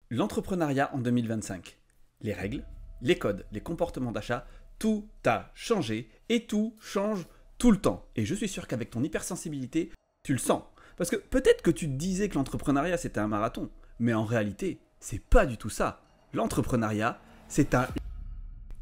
L'entrepreneuriat en 2025. Les règles, les codes, les comportements d'achat, tout a changé et tout change tout le temps. Et je suis sûr qu'avec ton hypersensibilité, tu le sens. Parce que peut-être que tu te disais que l'entrepreneuriat c'était un marathon, mais en réalité, c'est pas du tout ça. L'entrepreneuriat, c'est un...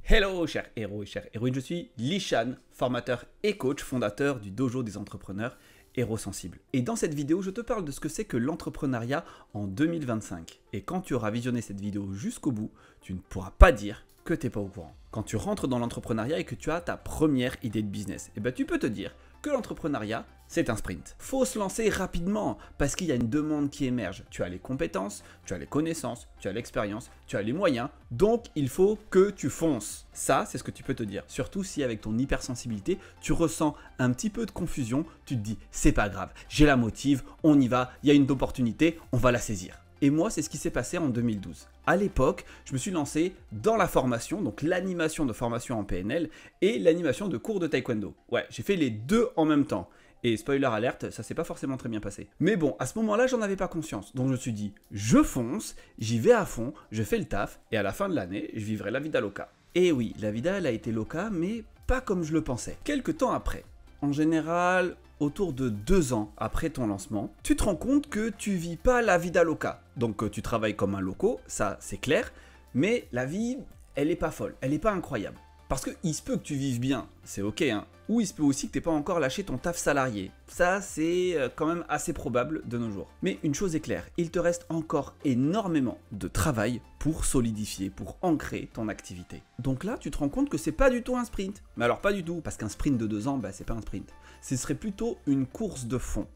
Hello chers héros et chères héroïnes, je suis Lishan, formateur et coach, fondateur du Dojo des entrepreneurs héros sensibles. Et dans cette vidéo, je te parle de ce que c'est que l'entrepreneuriat en 2025. Et quand tu auras visionné cette vidéo jusqu'au bout, tu ne pourras pas dire que tu n'es pas au courant. Quand tu rentres dans l'entrepreneuriat et que tu as ta première idée de business, eh ben tu peux te dire que l'entrepreneuriat, c'est un sprint. Faut se lancer rapidement parce qu'il y a une demande qui émerge. Tu as les compétences, tu as les connaissances, tu as l'expérience, tu as les moyens, donc il faut que tu fonces. Ça, c'est ce que tu peux te dire. Surtout si avec ton hypersensibilité, tu ressens un petit peu de confusion, tu te dis c'est pas grave, j'ai la motive, on y va, il y a une opportunité, on va la saisir. Et moi, c'est ce qui s'est passé en 2012. À l'époque, je me suis lancé dans la formation, donc l'animation de formation en PNL et l'animation de cours de taekwondo. Ouais, j'ai fait les deux en même temps. Et spoiler alerte, ça s'est pas forcément très bien passé. Mais bon, à ce moment-là, j'en avais pas conscience. Donc je me suis dit, je fonce, j'y vais à fond, je fais le taf, et à la fin de l'année, je vivrai la vida loca. Et oui, la vida, elle a été loca, mais pas comme je le pensais. Quelques temps après, en général, autour de 2 ans après ton lancement, tu te rends compte que tu vis pas la vida loca. Donc tu travailles comme un loco, ça c'est clair, mais la vie, elle est pas folle, elle est pas incroyable. Parce qu'il se peut que tu vives bien, c'est ok, hein, ou il se peut aussi que tu n'aies pas encore lâché ton taf salarié. Ça, c'est quand même assez probable de nos jours. Mais une chose est claire, il te reste encore énormément de travail pour solidifier, pour ancrer ton activité. Donc là, tu te rends compte que c'est pas du tout un sprint. Mais alors pas du tout, parce qu'un sprint de 2 ans, bah, c'est pas un sprint. Ce serait plutôt une course de fond.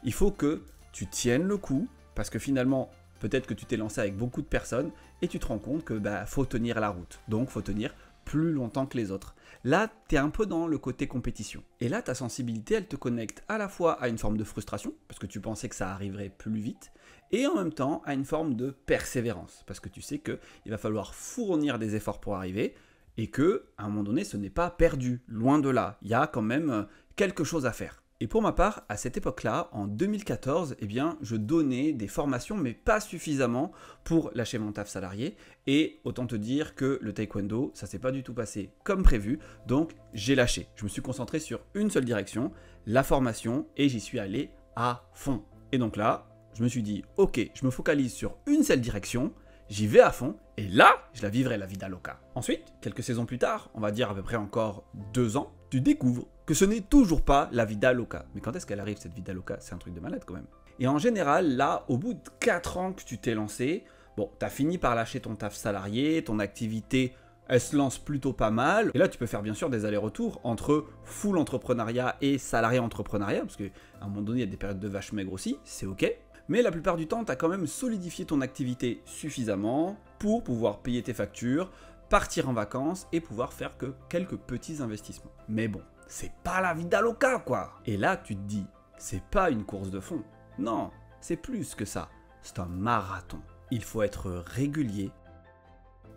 Il faut que tu tiennes le coup, parce que finalement, peut-être que tu t'es lancé avec beaucoup de personnes, et tu te rends compte que faut tenir la route. Donc faut tenir plus longtemps que les autres. Là, tu es un peu dans le côté compétition. Et là, ta sensibilité, elle te connecte à la fois à une forme de frustration, parce que tu pensais que ça arriverait plus vite, et en même temps à une forme de persévérance, parce que tu sais qu'il va falloir fournir des efforts pour arriver, et que à un moment donné, ce n'est pas perdu, loin de là. Il y a quand même quelque chose à faire. Et pour ma part, à cette époque-là, en 2014, eh bien, je donnais des formations, mais pas suffisamment pour lâcher mon taf salarié. Et autant te dire que le taekwondo, ça s'est pas du tout passé comme prévu, donc j'ai lâché. Je me suis concentré sur une seule direction, la formation, et j'y suis allé à fond. Et donc là, je me suis dit, ok, je me focalise sur une seule direction, j'y vais à fond, et là, je la vivrai la vida loca. Ensuite, quelques saisons plus tard, on va dire à peu près encore 2 ans, tu découvres que ce n'est toujours pas la vida loca. Mais quand est-ce qu'elle arrive cette vida loca? C'est un truc de malade quand même. Et en général, là, au bout de 4 ans que tu t'es lancé, bon, t'as fini par lâcher ton taf salarié, ton activité, elle se lance plutôt pas mal. Et là, tu peux faire bien sûr des allers-retours entre full entrepreneuriat et salarié entrepreneuriat, parce qu'à un moment donné, il y a des périodes de vache maigre aussi, c'est ok. Mais la plupart du temps, tu as quand même solidifié ton activité suffisamment pour pouvoir payer tes factures, partir en vacances et pouvoir faire que quelques petits investissements. Mais bon, c'est pas la vida loca quoi. Et là, tu te dis, c'est pas une course de fond. Non, c'est plus que ça. C'est un marathon. Il faut être régulier,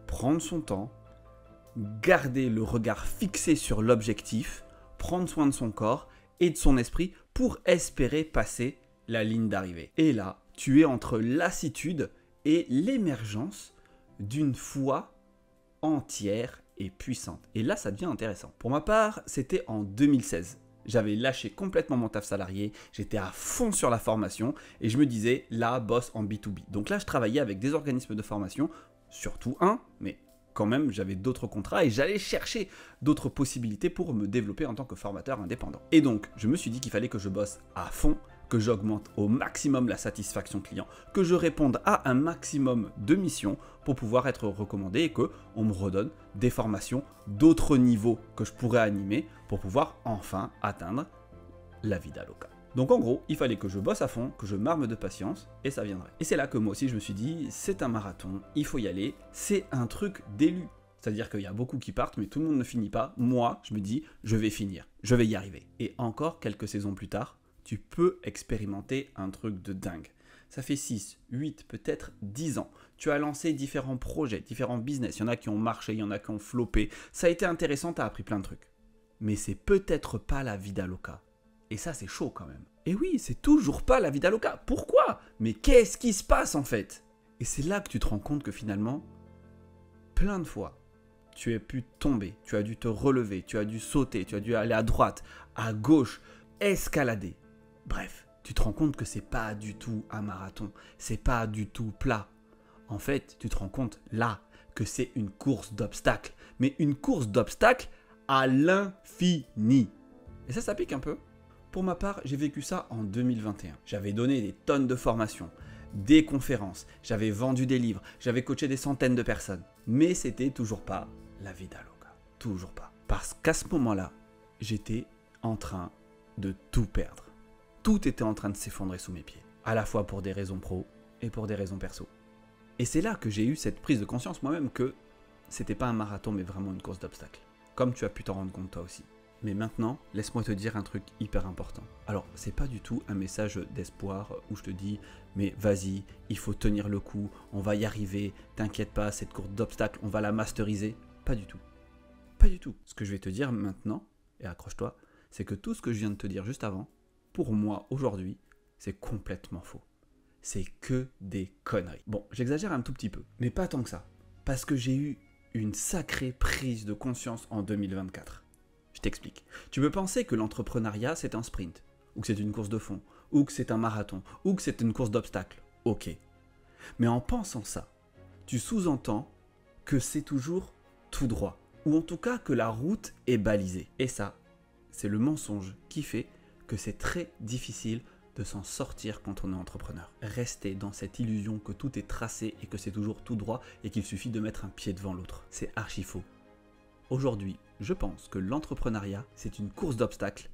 prendre son temps, garder le regard fixé sur l'objectif, prendre soin de son corps et de son esprit pour espérer passer la ligne d'arrivée. Et là, tu es entre lassitude et l'émergence d'une foi entière et puissante. Et là, ça devient intéressant. Pour ma part, c'était en 2016. J'avais lâché complètement mon taf salarié, j'étais à fond sur la formation et je me disais, là, boss en B2B. Donc là, je travaillais avec des organismes de formation, surtout un, mais quand même, j'avais d'autres contrats et j'allais chercher d'autres possibilités pour me développer en tant que formateur indépendant. Et donc, je me suis dit qu'il fallait que je bosse à fond, que j'augmente au maximum la satisfaction client, que je réponde à un maximum de missions pour pouvoir être recommandé et qu'on me redonne des formations d'autres niveaux que je pourrais animer pour pouvoir enfin atteindre la vida loca. Donc en gros, il fallait que je bosse à fond, que je m'arme de patience et ça viendrait. Et c'est là que moi aussi je me suis dit, c'est un marathon, il faut y aller, c'est un truc d'élu. C'est-à-dire qu'il y a beaucoup qui partent, mais tout le monde ne finit pas. Moi, je me dis, je vais finir, je vais y arriver. Et encore quelques saisons plus tard, tu peux expérimenter un truc de dingue. Ça fait 6, 8, peut-être 10 ans. Tu as lancé différents projets, différents business. Il y en a qui ont marché, il y en a qui ont floppé. Ça a été intéressant, tu as appris plein de trucs. Mais c'est peut-être pas la vida loca. Et ça, c'est chaud quand même. Et oui, c'est toujours pas la vida loca. Pourquoi? Mais qu'est-ce qui se passe en fait? Et c'est là que tu te rends compte que finalement, plein de fois, tu as pu tomber, tu as dû te relever, tu as dû sauter, tu as dû aller à droite, à gauche, escalader. Bref, tu te rends compte que c'est pas du tout un marathon, c'est pas du tout plat. En fait, tu te rends compte là que c'est une course d'obstacles, mais une course d'obstacles à l'infini. Et ça pique un peu. Pour ma part, j'ai vécu ça en 2021. J'avais donné des tonnes de formations, des conférences, j'avais vendu des livres, j'avais coaché des centaines de personnes. Mais c'était toujours pas la vida loca. Toujours pas. Parce qu'à ce moment-là, j'étais en train de tout perdre. Tout était en train de s'effondrer sous mes pieds. À la fois pour des raisons pro et pour des raisons perso. Et c'est là que j'ai eu cette prise de conscience moi-même que c'était pas un marathon mais vraiment une course d'obstacles. Comme tu as pu t'en rendre compte toi aussi. Mais maintenant, laisse-moi te dire un truc hyper important. Alors, c'est pas du tout un message d'espoir où je te dis « mais vas-y, il faut tenir le coup, on va y arriver, t'inquiète pas, cette course d'obstacles, on va la masteriser. » Pas du tout. Pas du tout. Ce que je vais te dire maintenant, et accroche-toi, c'est que tout ce que je viens de te dire juste avant, pour moi, aujourd'hui, c'est complètement faux. C'est que des conneries. Bon, j'exagère un tout petit peu, mais pas tant que ça. Parce que j'ai eu une sacrée prise de conscience en 2024. Je t'explique. Tu peux penser que l'entrepreneuriat, c'est un sprint, ou que c'est une course de fond, ou que c'est un marathon, ou que c'est une course d'obstacles. Ok. Mais en pensant ça, tu sous-entends que c'est toujours tout droit, ou en tout cas que la route est balisée. Et ça, c'est le mensonge qui fait que c'est très difficile de s'en sortir quand on est entrepreneur. Rester dans cette illusion que tout est tracé et que c'est toujours tout droit et qu'il suffit de mettre un pied devant l'autre. C'est archi faux. Aujourd'hui, je pense que l'entrepreneuriat, c'est une course d'obstacles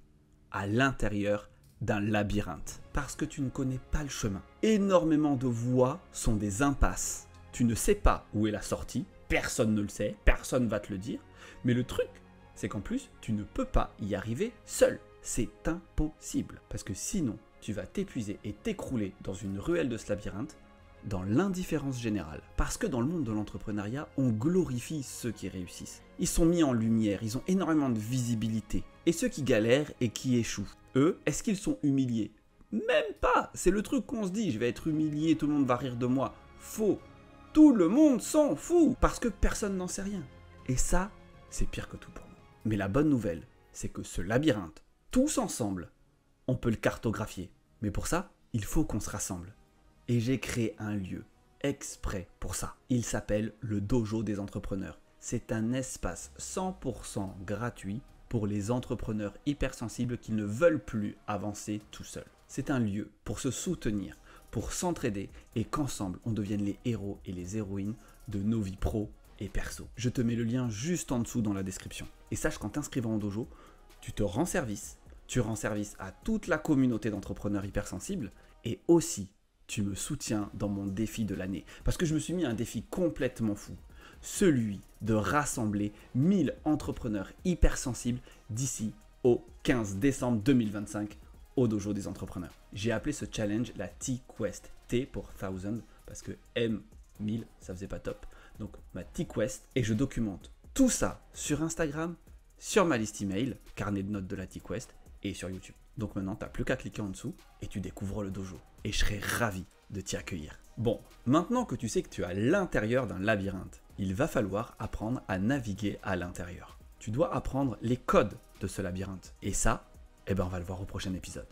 à l'intérieur d'un labyrinthe. Parce que tu ne connais pas le chemin. Énormément de voies sont des impasses. Tu ne sais pas où est la sortie, personne ne le sait, personne ne va te le dire. Mais le truc, c'est qu'en plus, tu ne peux pas y arriver seul. C'est impossible. Parce que sinon, tu vas t'épuiser et t'écrouler dans une ruelle de ce labyrinthe, dans l'indifférence générale. Parce que dans le monde de l'entrepreneuriat, on glorifie ceux qui réussissent. Ils sont mis en lumière, ils ont énormément de visibilité. Et ceux qui galèrent et qui échouent, eux, est-ce qu'ils sont humiliés? Même pas. C'est le truc qu'on se dit, je vais être humilié, tout le monde va rire de moi. Faux. Tout le monde s'en fout. Parce que personne n'en sait rien. Et ça, c'est pire que tout pour moi. Mais la bonne nouvelle, c'est que ce labyrinthe, tous ensemble, on peut le cartographier. Mais pour ça, il faut qu'on se rassemble. Et j'ai créé un lieu exprès pour ça. Il s'appelle le Dojo des entrepreneurs. C'est un espace 100% gratuit pour les entrepreneurs hypersensibles qui ne veulent plus avancer tout seuls. C'est un lieu pour se soutenir, pour s'entraider et qu'ensemble on devienne les héros et les héroïnes de nos vies pro et perso. Je te mets le lien juste en dessous dans la description. Et sache qu'en t'inscrivant au dojo, tu te rends service. Tu rends service à toute la communauté d'entrepreneurs hypersensibles et aussi tu me soutiens dans mon défi de l'année. Parce que je me suis mis un défi complètement fou. Celui de rassembler 1000 entrepreneurs hypersensibles d'ici au 15 décembre 2025 au Dojo des entrepreneurs. J'ai appelé ce challenge la T-Quest. T pour 1000 parce que M, 1000, ça faisait pas top. Donc ma T-Quest et je documente tout ça sur Instagram, sur ma liste email, carnet de notes de la T-Quest et sur YouTube. Donc maintenant, tu n'as plus qu'à cliquer en dessous et tu découvres le dojo. Et je serai ravi de t'y accueillir. Bon, maintenant que tu sais que tu es à l'intérieur d'un labyrinthe, il va falloir apprendre à naviguer à l'intérieur. Tu dois apprendre les codes de ce labyrinthe. Et ça, on va le voir au prochain épisode.